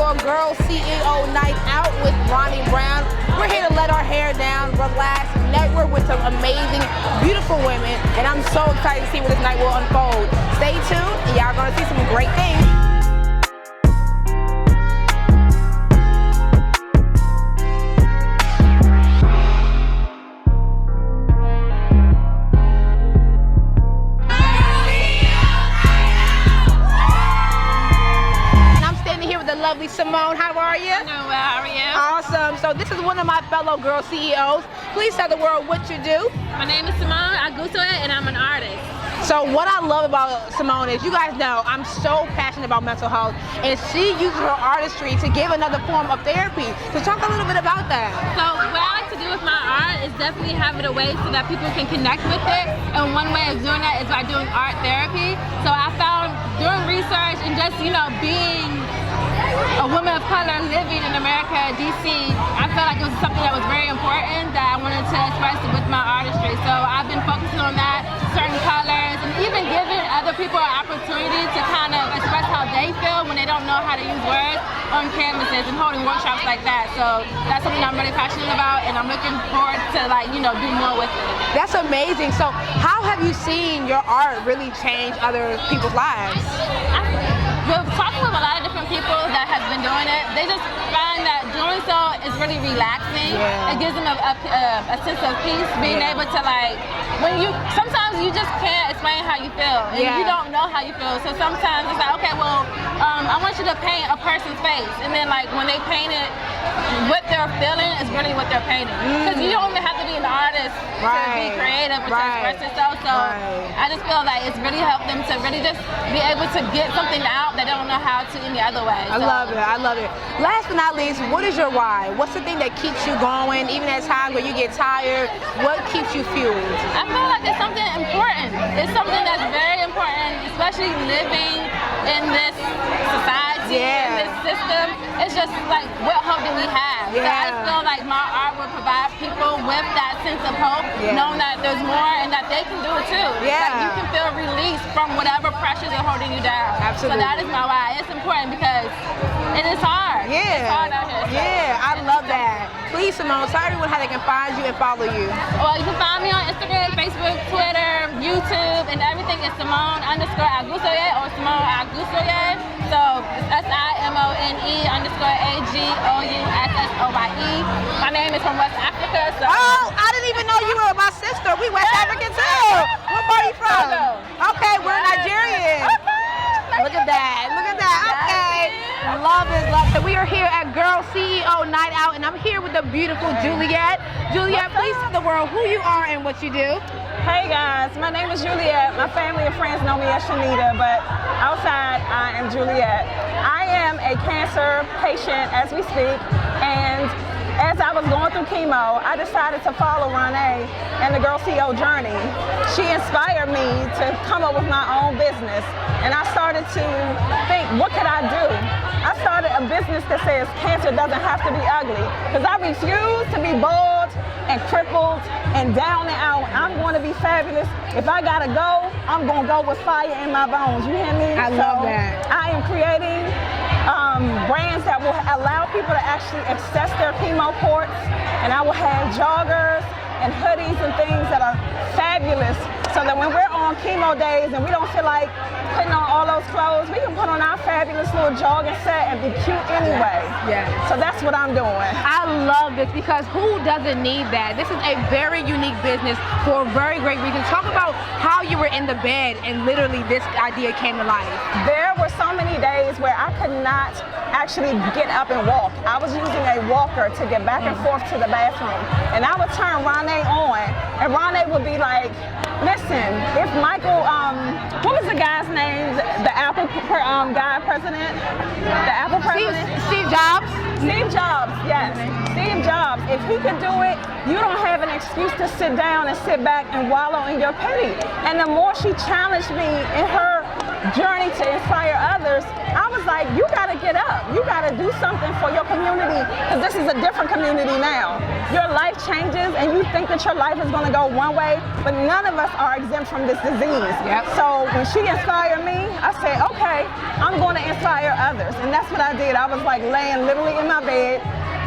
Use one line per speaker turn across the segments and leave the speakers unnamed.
for a Girl CEO Night Out with Ronnie Brown. We're here to let our hair down, relax, network with some amazing, beautiful women, and I'm so excited to see where this night will unfold. Stay tuned, and y'all gonna see some great things. Lovely Simone, how are you?
I'm doing well, how are you?
Awesome. So this is one of my fellow girl CEOs. Please tell the world what you do.
My name is Simone, I gusto it, and I'm an artist.
So what I love about Simone is, you guys know, I'm so passionate about mental health, and she uses her artistry to give another form of therapy. So talk a little bit about that.
So what I like to do with my art is definitely have it a way so that people can connect with it, and one way of doing that is by doing art therapy. So I found doing research and just, being a woman of color living in America, DC, I felt like it was something that was very important that I wanted to express with my artistry. So I've been focusing on that, certain colors, and even giving other people an opportunity to kind of express how they feel when they don't know how to use words on canvases and holding workshops like that. So that's something I'm really passionate about, and I'm looking forward to do more with it.
That's amazing. So how have you seen your art really change other people's lives?
We're talking with a lot of different people that have been doing it. They just find that doing so is really relaxing.
Yeah.
It gives them a sense of peace, being able to sometimes you just can't explain how you feel, and you don't know how you feel. So sometimes it's like, okay, well, I want you to paint a person's face, and then when they paint it, what they're feeling is really what they're painting. Because you don't even have to be an artist to be creative or to express yourself. So I just feel like it's really helped them to really just be able to get something out that they don't know how to any other way.
I love it. I love it. Last but not least, what is your why? What's the thing that keeps you going, even at times when you get tired? What keeps you fueled?
I feel like it's something important. It's something that's very important, especially living in this society, in this system. It's just like, what hope do we have? So I just feel like my art will provide people with that sense of hope, knowing that there's more and that they can do it too. Like you can feel released from whatever pressures are holding you down.
Absolutely.
So that is my why. It's important because it is hard. It's hard out here.
So I love that. Please, Simone, tell everyone how they can find you and follow you.
Well, you can find me on Instagram, Facebook, Twitter, YouTube, and everything is Simone_Agusoye or Simone Agusoye. So SIMONE_AGOUSSOYE. My name is from West Africa. So
I didn't even know you were my sister. We West African too. What part are you from? Okay, we're Nigerian. Look at that. Look at that. Okay. Love it, love it. We are here at Girl CEO Night Out, and I'm here with the beautiful Juliet. Juliet, please tell the world who you are and what you do.
Hey guys, my name is Juliet. My family and friends know me as Shanita, but outside I am Juliet. I am a cancer patient as we speak, and as I was going through chemo, I decided to follow Rene and the Girl CEO journey. She inspired me to come up with my own business, and I started to think, what could I do? I started a business that says cancer doesn't have to be ugly, because I refuse to be bald and crippled and down and out. I'm going to be fabulous. If I gotta go, I'm going to go with fire in my bones. You hear me?
I love that.
I am creating brands that will allow people to actually access their chemo ports, and I will have joggers and hoodies and things that are fabulous, so that when we're on chemo days and we don't feel like putting on all those clothes, we can put on our fabulous little jogging set and be cute anyway. So that's what I'm doing.
I love this, because who doesn't need that? This is a very unique business for a very great reason. Talk about how you were in the bed and literally this idea came to life.
There were so many days where I could not actually get up and walk. I was using a walker to get back and forth to the bathroom, and I would turn Rene on, and Rene would be like, listen, if Michael, what was the guy's name? The Apple guy president? The Apple president?
Steve Jobs?
Steve Jobs, yes. Steve Jobs. If he could do it, you don't have an excuse to sit down and sit back and wallow in your pity. And the more she challenged me in her journey to inspire others, I was like, you gotta get up. You gotta do something for your community, because this is a different community now. Your life changes and you think that your life is gonna go one way, but none of us are exempt from this disease.
Yep.
So when she inspired me, I said, okay, I'm gonna inspire others. And that's what I did. I was like laying literally in my bed,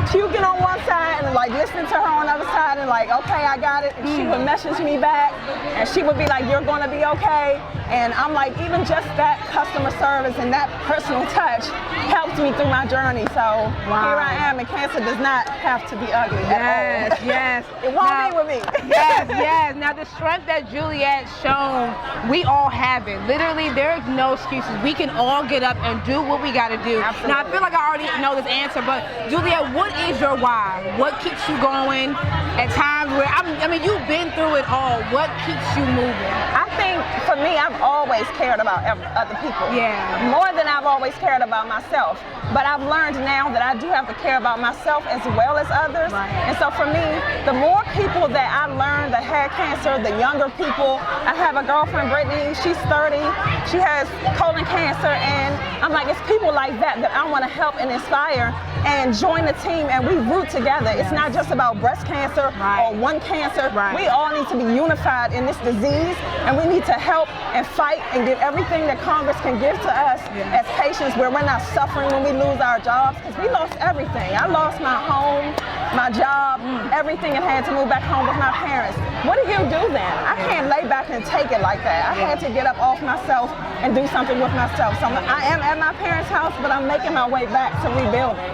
puking on one side and like listening to her on the other side and like, okay, I got it. And she would message me back and she would be like, you're gonna be okay. And I'm like, even just that customer service and that personal touch helped me through my journey. So here I am, and cancer does not have to be ugly at all.
Yes.
It won't be with me.
Yes. Now the strength that Juliet's shown, we all have it. Literally, there's no excuses. We can all get up and do what we gotta do.
Absolutely.
Now I feel like I already know this answer, but Juliet, what is your why? What keeps you going at times where, I mean, you've been through it all. What keeps you moving?
I think for me, I've always cared about other people.
Yeah.
More than I've always cared about myself. But I've learned now that I do have to care about myself as well as others.
Right.
And so for me, the more people that I learned that had cancer, the younger people. I have a girlfriend, Brittany, she's 30. She has colon cancer, and I'm like, it's people like that I want to help and inspire and join the team, and we root together. It's not just about breast cancer or one cancer. We all need to be unified in this disease, and we need to help and fight and get everything that Congress can give to us as patients, where we're not suffering when we lose our jobs, because we lost everything. I lost my home, my job, everything, and had to move back home with my parents. What do you do then? I can't lay back and take it like that. I had to get up off myself and do something with myself. So I am at my parents' house, but I'm making my way back to rebuilding.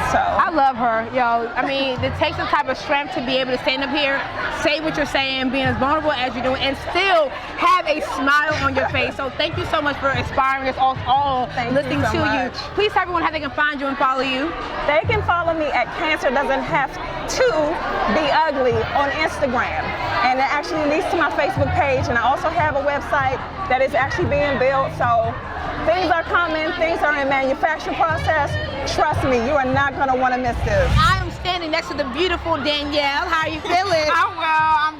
So
I love her, yo. I mean, it takes a type of strength to be able to stand up here, say what you're saying, being as vulnerable as you do, and still have a smile on your face. So thank you so much for inspiring us all listening to you. Please tell everyone how they can find you and follow you.
They can follow me at Cancer Doesn't Have to Be Ugly on Instagram. And it actually leads to my Facebook page. And I also have a website that is actually being built. So things are coming, things are in manufacturing process. Trust me, you are not gonna wanna miss this.
I am standing next to the beautiful Danielle. How are you feeling?
I'm well.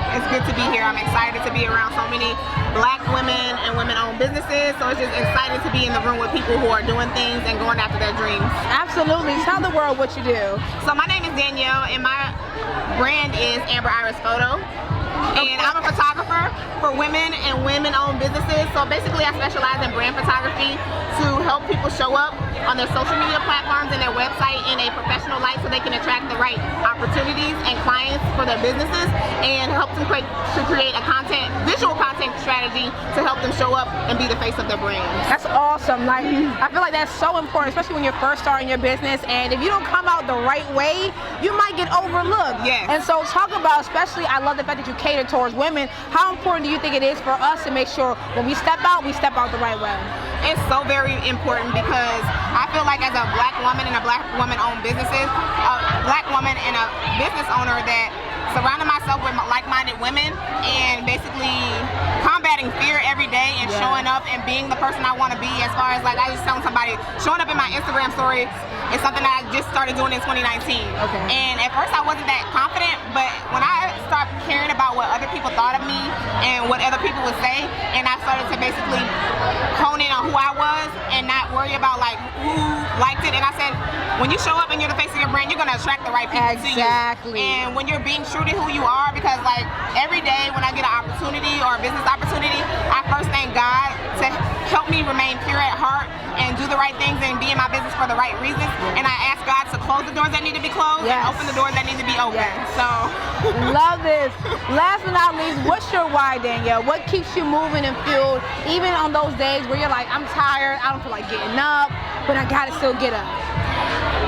It's good to be here. I'm excited to be around so many Black women and women-owned businesses. So it's just exciting to be in the room with people who are doing things and going after their dreams.
Absolutely. Tell the world what you do.
So my name is Danielle, and my brand is Amber Iris Photo. And I'm a photographer for women and women-owned businesses. So basically, I specialize in brand photography to help people show up on their social media platforms and their website in a professional light, so they can attract the right opportunities and clients for their businesses, and help them create a visual content strategy to help them show up and be the face of their brand.
That's awesome. Like, I feel like that's so important, especially when you're first starting your business. And if you don't come out the right way, you might get overlooked.
Yes.
And so talk about, especially, I love the fact that you cater towards women. How important do you think it is for us to make sure when we step out the right way?
It's so very important, because I feel like as a Black woman and a Black woman-owned businesses, a Black woman and a business owner, that surrounding myself with like-minded women and basically combating fear every day and showing up and being the person I want to be. As far as, like, I was telling somebody, showing up in my Instagram story is something that I just started doing in 2019. And at first I wasn't that confident, but when I stopped caring about what other people thought of me and what other people would say, and I started to basically hone in on who I was and not worry about like who liked it. And I said, when you show up and you're the face of your brand, you're gonna attract the right people to you. And when you're being true to who you are, because like every day when I get an opportunity or a business opportunity, I first thank God to help me remain pure at heart and do the right things and be in my business for the right reasons. And I ask God to close the doors that need to be closed and open the doors that need to be open. So
love this. Last but not least, what's your why, Danielle? What keeps you moving and fueled, even on those days where you're like, I'm tired, I don't feel like getting up, but I gotta still get up?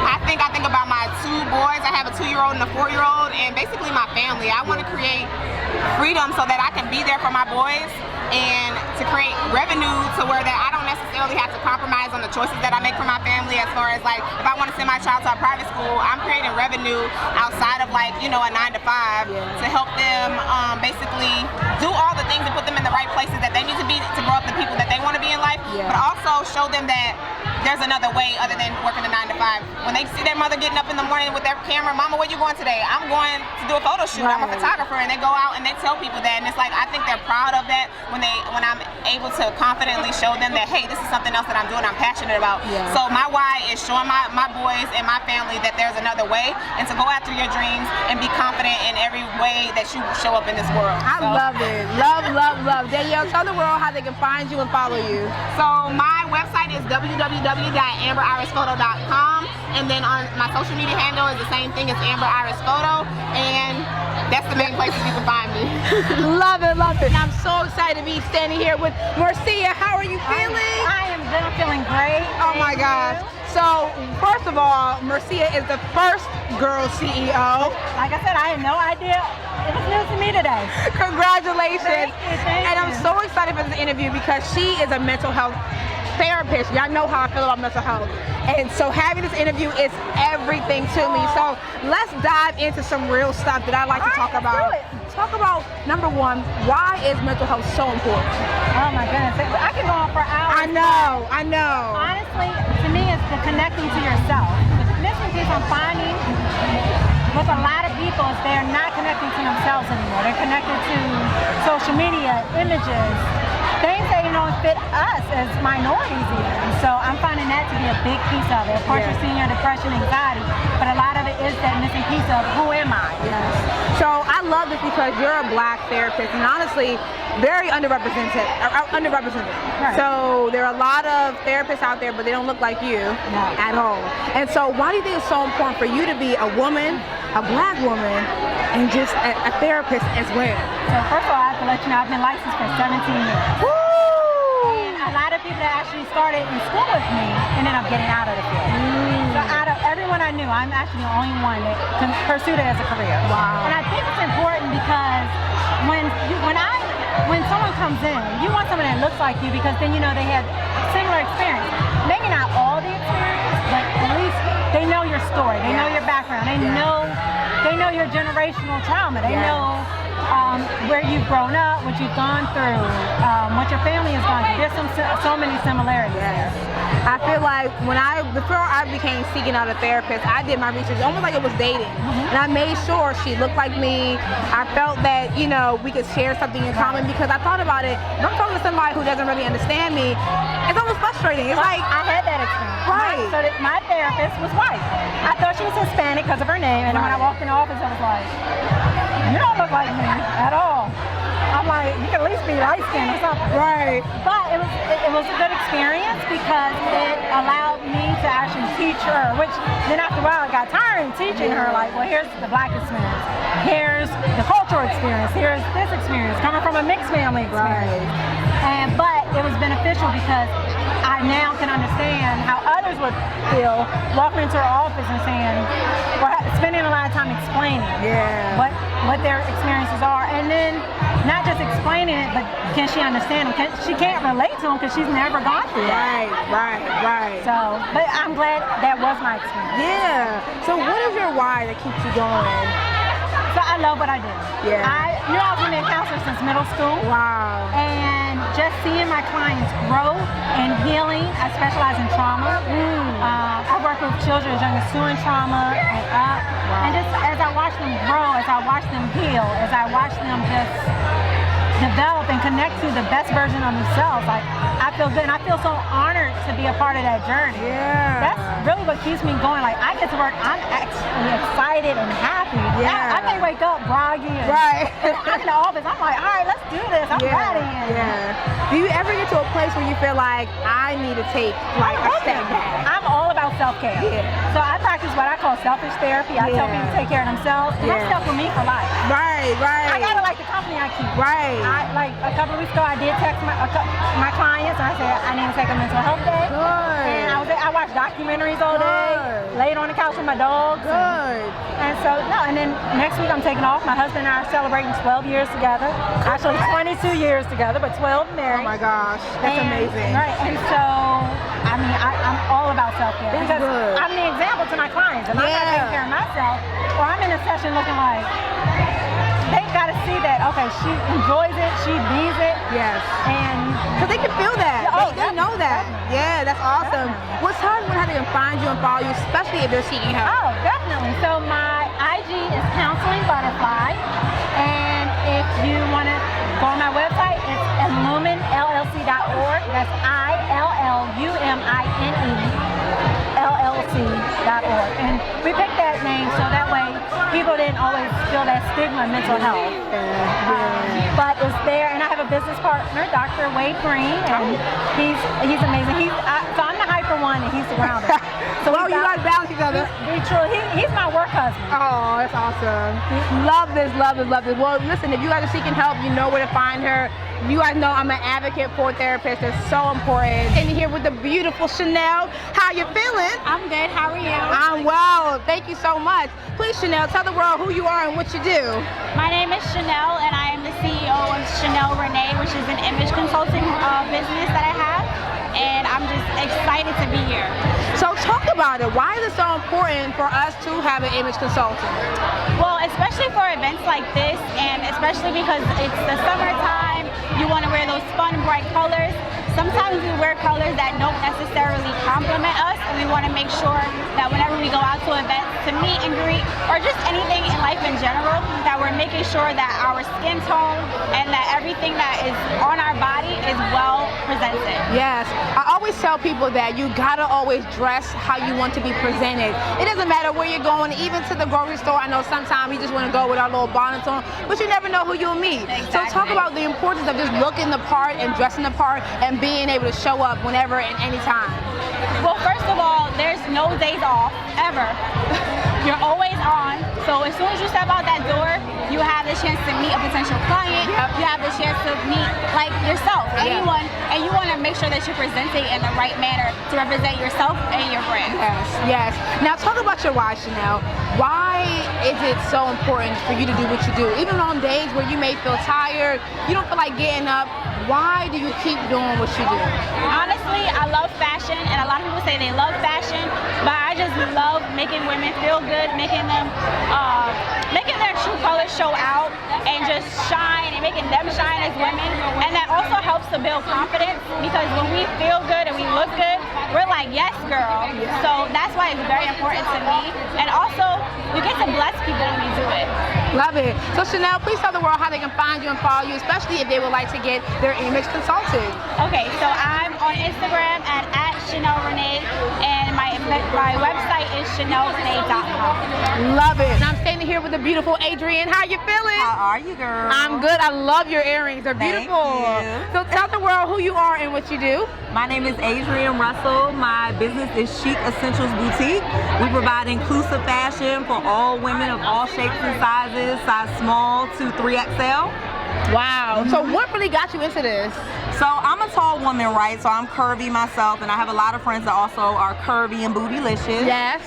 I think about my two boys. I have a 2-year-old and a 4-year-old, and basically my family. I want to create freedom so that I can be there for my boys, and to create revenue to where that I don't necessarily have to compromise on the choices that I make for my family. As far as like, if I want to send my child to a private school, I'm creating revenue outside of like, you know, a 9-to-5 to help them basically do all the things and put them in the right places that they need to be to grow up the people that they want want to be in life, but also show them that there's another way other than working a 9 to 5. When they see their mother getting up in the morning with their camera, Mama, where you going today? I'm going to do a photo shoot. I'm a photographer, and they go out and they tell people that, and it's like I think they're proud of that when I'm able to confidently show them that, hey, this is something else that I'm doing, I'm passionate about. So my why is showing my boys and my family that there's another way, and to go after your dreams and be confident in every way that you show up in this world.
I love it. Love. Danielle, tell the world how they can find you and follow you.
So my website is www.amberiриsphoto.com, and then on my social media handle is the same thing as Amber Iris Photo, and that's the main places you can find me.
Love it. And I'm so excited to be standing here with Mercia. How are you feeling?
I am good. I'm feeling great.
Oh my gosh. So, first of all, Mercia is the first girl CEO.
Like I said, I had no idea. It was news to me today.
Congratulations.
Thank you.
And I'm so excited for this interview because she is a mental health therapist. Y'all know how I feel about mental health. And so having this interview is everything to me. So let's dive into some real stuff that I like to talk about. Talk about, number one, why is mental health so important?
Oh my goodness. I can go on for hours.
I know.
Honestly, to me, it's the connecting to yourself. The missing piece I'm finding with a lot of people is they're not connecting to themselves anymore. They're connected to social media, images, things that don't fit us as minorities even. So I'm finding that to be a big piece of it. Of course, you're seeing your depression, anxiety, but a lot of it is that missing piece of who am I?
So I love this because you're a Black therapist, and honestly, very underrepresented.
Right.
So there are a lot of therapists out there, but they don't look like you at all. And so why do you think it's so important for you to be a woman, a Black woman, and just a therapist as well?
So first of all, I have to let you know I've been licensed for 17 years.
Woo!
And a lot of people that actually started in school with me ended up getting out of the field. So out of everyone I knew, I'm actually the only one that pursued it as a career.
Wow.
And I think it's important because when someone comes in, you want someone that looks like you because then you know they have similar experience. Maybe not all the experience, but at least they know your story, they know your background, they know your generational trauma, they know where you've grown up, what you've gone through, what your family has gone through. There's so many similarities there.
I feel like before I became seeking out a therapist, I did my research almost like it was dating. And I made sure she looked like me. I felt that, we could share something in common because I thought about it. If I'm talking to somebody who doesn't really understand me, it's almost frustrating. It's like,
I had that experience.
Right.
So that my therapist was white. I thought she was Hispanic because of her name, and then when I walked in the office, I was like, you don't look like me at all. I'm like, you can at least be light skinned or something.
Right.
But it was a good experience because it allowed me to actually teach her, which then after a while I got tired of teaching her, like, well, here's the Black experience, here's the cultural experience, here's this experience, coming from a mixed family experience. But it was beneficial because I now can understand how others would feel walking into her office and saying, or spending a lot of time explaining what their experiences are, and then not just explaining it, but can she understand them? She can't relate to them because she's never gone through that.
Right.
So, but I'm glad that was my experience.
Yeah. So what is your why that keeps you going?
So I love what I do.
Yeah.
I was been a counselor since middle school.
Wow.
And just seeing my clients grow and healing. I specialize in trauma. I work with children as young as 2 in trauma and up. Wow. And just as I watch them grow, as I watch them heal, as I watch them just develop and connect to the best version of themselves, like I feel good and I feel so honored to be a part of that journey.
Yeah.
That's really what keeps me going. Like I get to work, I'm actually excited and happy.
Yeah.
I may wake up groggy and I'm in the office, I'm like, all right, let's do this. I'm ready.
Do you ever get to a place where you feel like I need to take like a step back?
I'm all about self-care. So I practice what I call selfish therapy. I tell people to take care of themselves. And that's stuff for me for life.
Right.
I gotta like the company I keep. Like a couple of weeks ago, I did text my clients and I said I need to take a mental health day.
Good.
And I watched documentaries all day, laid on the couch with my dogs.
Good.
And so and then next week I'm taking off. My husband and I are celebrating 12 years together. Actually 22 years together, but 12 married.
Oh my gosh, that's amazing.
Right, and so I mean I'm all about self-care because I'm the example to my clients. If I'm not taking care of myself, or I'm in a session looking like, they've got to see that, okay, she enjoys it, she needs it.
Yes.
And
because they can feel that.
Oh,
they know that.
definitely.
Yeah, that's awesome. What's hard when how they can find you and follow you, especially if they're seeking help?
Oh, definitely. So my IG is Counseling Butterfly. And if you want to go on my website, it's illuminellc.org. That's ILLUMINE.LLC.org. And we picked that name so that way people didn't always feel that stigma of mental health. But it's there, and I have a business partner, Dr. Wade Green, and he's amazing. So I'm the hyper one, and he's the grounder. So
well, you guys balance each other.
He's my work husband.
Oh, that's awesome. Love this, love this, love this. Well, listen, if you guys are seeking help, you know where to find her. You guys know I'm an advocate for therapists. It's so important. And here with the beautiful Chanel. How you feeling?
I'm good. How are you?
I'm well. Thank you so much. Please, Chanel, tell the world who you are and what you do.
My name is Chanel, and I am the CEO of Chanel Rene, which is an image consulting business that I have. And I'm just excited to be here.
So talk about it. Why is it so important for us to have an image consultant?
Well, especially for events like this, and especially because it's the summertime, you want to wear those fun, bright colors. Sometimes we wear colors that don't necessarily complement us, and we want to make sure that whenever we go out to events, to meet and greet, or just anything in life in general, that we're making sure that our skin tone and that everything that is on our body is well presented.
Yes. I always tell people that you gotta always dress how you want to be presented. It doesn't matter where you're going, even to the grocery store. I know sometimes we just want to go with our little bonnets on, but you never know who you'll meet.
Exactly.
So talk about the importance of just looking the part and dressing the part and being able to show up whenever and anytime.
Well, first of all, there's no days off, ever. You're always on. So as soon as you step out that door, you have the chance to meet a potential client.
Yep.
You have the chance to meet like yourself, anyone, and you want to make sure that you're presenting in the right manner to represent yourself and your brand.
Yes, yes. Now talk about your why, Chanel. Why is it so important for you to do what you do? Even on days where you may feel tired, you don't feel like getting up, why do you keep doing what you do?
Honestly, I love fashion, and a lot of people say they love fashion, but I just love making women feel good, making their true colors show out and just shine, and making them shine as women. And that also helps to build confidence, because when we feel good and we look good, we're like, yes, girl. So that's why it's very important to me. And also, you get to bless people when you do it.
Love it. So Chanel, please tell the world how they can find you and follow you, especially if they would like to get their image consulted.
Okay, so I'm on Instagram at Chanel Rene, and my website is chanelrene.com.
Love it. And I'm standing here with the beautiful Adrienne. How you feeling?
How are you, girl?
I'm good. I love your earrings. They're beautiful.
Thank you.
So tell the world who you are and what you do.
My name is Adrienne Russell. My business is Chic Essentials Boutique. We provide inclusive fashion for all women of all shapes and sizes, size small to 3XL.
Wow. So what really got you into this?
So I'm a tall woman, right? So I'm curvy myself, and I have a lot of friends that also are curvy and bootylicious.
Yes.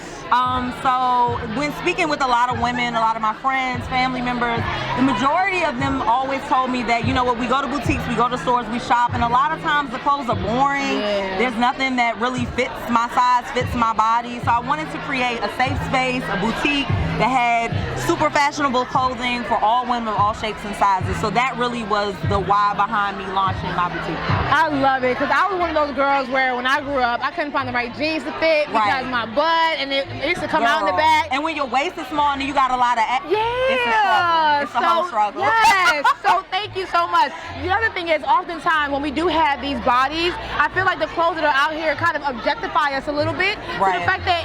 So when speaking with a lot of women, a lot of my friends, family members, the majority of them always told me that, you know what, we go to boutiques, we go to stores, we shop, and a lot of times the clothes are boring.
Yeah.
There's nothing that really fits my size, fits my body. So I wanted to create a safe space, a boutique that had super fashionable clothing for all women of all shapes and sizes. So that really was the why behind me launching my boutique.
I love it, because I was one of those girls where when I grew up, I couldn't find the right jeans to fit because my butt, and it used to come out in the back.
And when your waist is small and you got a lot of it's a struggle. It's a whole struggle.
Yes. So thank you so much. The other thing is, oftentimes when we do have these bodies, I feel like the clothes that are out here kind of objectify us a little bit.
Right.
So the fact that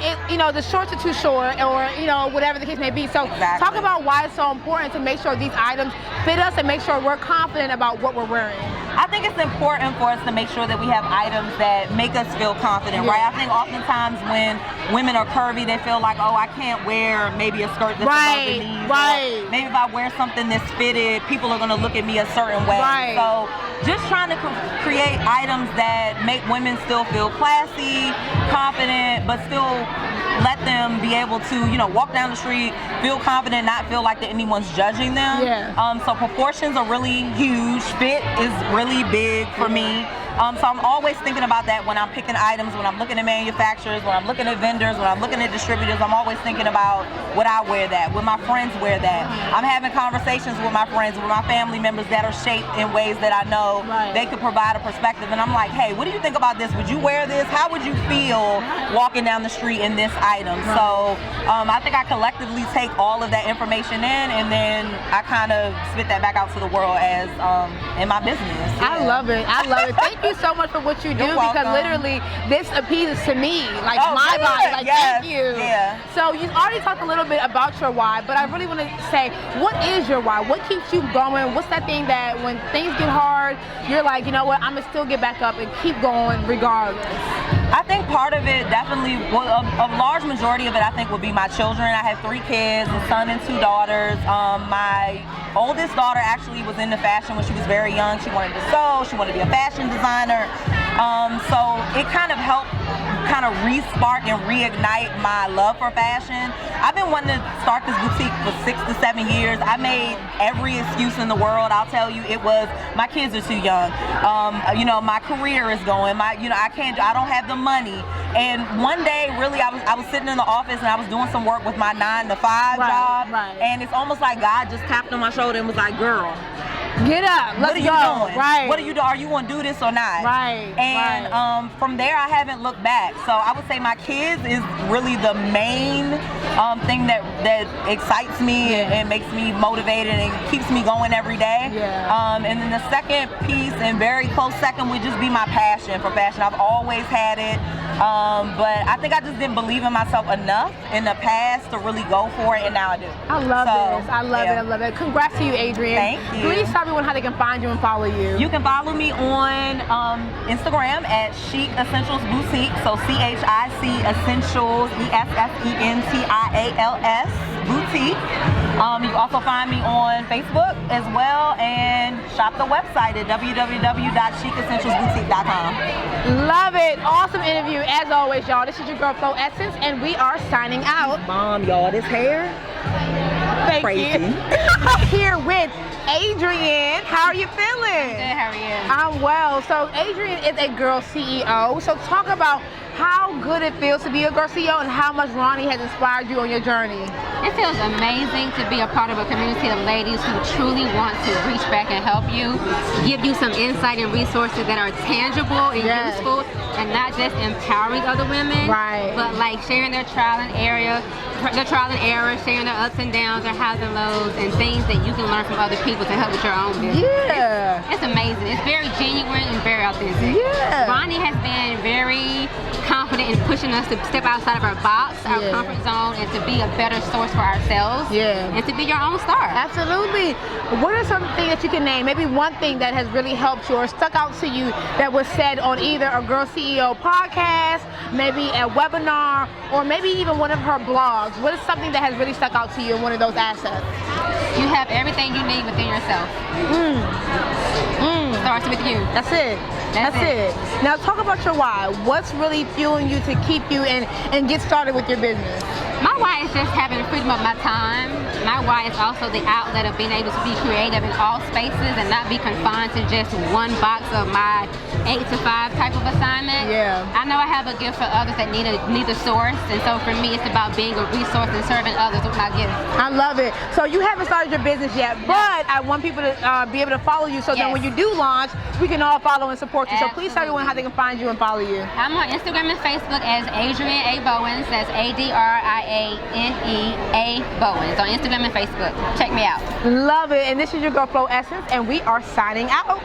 the shorts are too short, or whatever the case may be. So talk about why it's so important to make sure these items fit us and make sure we're confident about what we're wearing.
I think it's important for us to make sure that we have items that make us feel confident, right? I think oftentimes when women are curvy, they feel like, oh, I can't wear maybe a skirt that's above the knees.
Right.
Maybe if I wear something that's fitted, people are going to look at me a certain way.
Right.
So just trying to create items that make women still feel classy, confident, but still let them be able to, walk down the street, feel confident, not feel like that anyone's judging them.
Yeah.
So proportions are really huge. Fit is really big for me. So I'm always thinking about that when I'm picking items, when I'm looking at manufacturers, when I'm looking at vendors, when I'm looking at distributors. I'm always thinking about, would I wear that? Would my friends wear that? I'm having conversations with my friends, with my family members that are shaped in ways that I know they could provide a perspective. And I'm like, hey, what do you think about this? Would you wear this? How would you feel walking down the street in this item? So I think I collectively take all of that information in, and then I kind of spit that back out to the world as in my business. Yeah.
I love it. I love it. Thank you so much for what you do.
You're
because
welcome.
literally this appeals to me, like my body. Like, thank you.
Yeah.
So you already talked a little bit about your why, but I really want to say, what is your why? What keeps you going? What's that thing that when things get hard, you're like, you know what, I'm gonna still get back up and keep going regardless?
I think part of it definitely, well, a large majority of it I think would be my children. I have 3 kids, a son and 2 daughters. My oldest daughter actually was into fashion when she was very young. She wanted to sew, she wanted to be a fashion designer. So it kind of helped kind of re-spark and reignite my love for fashion. I've been wanting to start this boutique for 6 to 7 years. I made every excuse in the world. I'll tell you, it was my kids are too young. You know, my career is going. I don't have the money. And one day, really, I was sitting in the office and I was doing some work with my 9-to-5 job. And it's almost like God just tapped on my shoulder and was like, "Girl,
get up, let's go."
Doing?
Right.
What are you doing? Are you going to do this or not?
Right.
And from there, I haven't looked back. So I would say my kids is really the main thing that excites me and makes me motivated and keeps me going every day.
Yeah.
And then the second piece, and very close second, would just be my passion for fashion. I've always had it. But I think I just didn't believe in myself enough in the past to really go for it, and now I do.
I love this. I love it. I love it. Congrats to you, Adrienne.
Thank you.
Please tell everyone how they can find you and follow you.
You can follow me on Instagram at Chic Essentials Boutique. So CHIC Essentials, ESSENTIALS Boutique. You can also find me on Facebook as well, and shop the website at www.chicessentialsboutique.com.
Love it. Awesome interview. As always, y'all, this is your girl, Flo Essence, and we are signing out.
Mom, y'all, this hair.
Thank
Crazy.
you. I'm here with Adrienne. How are you feeling?
Good, how are you?
I'm well. So Adrienne is a girl CEO. So talk about how good it feels to be a girl CEO and how much Rene has inspired you on your journey.
It feels amazing to be a part of a community of ladies who truly want to reach back and help you, give you some insight and resources that are tangible and useful, and not just empowering other women, but like sharing their trial and error, sharing their ups and downs, their highs and lows, and things that you can learn from other people to help with your own business.
Yeah.
It's amazing. It's very genuine and very authentic.
Yeah.
Rene has been very confident in pushing us to step outside of our box, our comfort zone, and to be a better source for ourselves, and to be your own star.
Absolutely. What are some things that you can name? Maybe one thing that has really helped you or stuck out to you that was said on either a Girl CEO podcast, maybe a webinar, or maybe even one of her blogs. What is something that has really stuck out to you in one of those assets?
You have everything you need within yourself. Starts with you.
That's it. That's it. Now talk about your why. What's really fueling you to keep you and get started with your business?
My why is just having the freedom of my time. My why is also the outlet of being able to be creative in all spaces and not be confined to just one box of my 8 to 5 type of assignment.
Yeah.
I know I have a gift for others that need a source, and so for me it's about being a resource and serving others with my gift.
I love it. So you haven't started your business yet, but I want people to be able to follow you so that when you do launch, we can all follow and support you. So please tell everyone how they can find you and follow you.
I'm on Instagram and Facebook as Adrienne A. Bowens. That's ADRIANE Bowens on Instagram and Facebook. Check me out.
Love it. And this is your girl, Flo Essence, and we are signing out.